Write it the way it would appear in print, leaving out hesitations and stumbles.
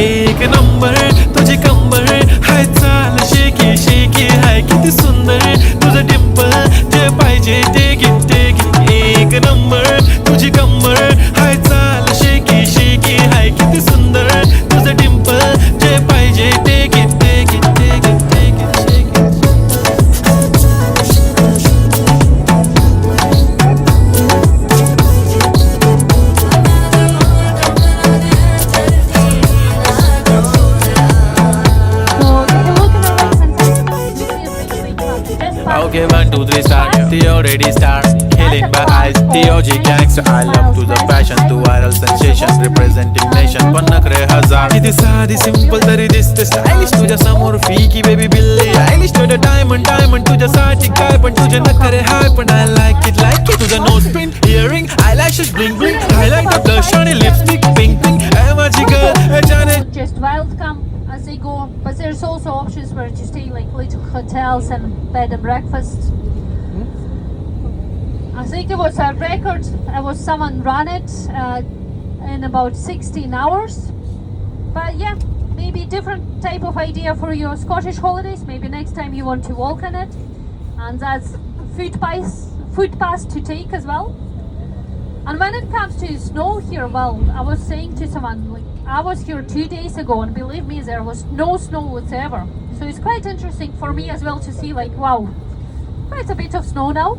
एक नंबर तुझी कंबर हाय चाल शेकी शेकी हाय किती सुंदर तुझं डिंपल जे पाहिजे ते घे एक नंबर तुझी कंबर हाय चाल शेकी शेकी हाय किती सुंदर तुझं डिंपल जे पाहिजे ते घे Okay, 1, 2, 3, start. The already start. Killing by eyes. The OG gangster. I love to the passion, to viral sensation, representing nation. पण नखरे हजार. किती साधी simple तरी दिसते stylish. तुझ्या समोर फीकी baby बिल्ली आयलिश. तुझं diamond तुझ्यासाठी काय पण तुझे नखरे हाय पण I like it. तुझं nose pin, earring, eyelashes bling bling, highlight the blush आणि lipstick pink pink. ए माझी girl, जाने. Just welcome as they go, but there's also options where to stay like little hotels and bed and breakfast. I think it was a record. It was someone ran it in about 16 hours. But yeah, maybe different type of idea for your Scottish holidays. Maybe next time you want to walk on it, and that's footpaths to take as well. And when it comes to snow here, well, I was saying to someone, like, I was here 2 days ago and believe me, there was no snow whatsoever. So it's quite interesting for me as well to see, like, wow, quite a bit of snow now.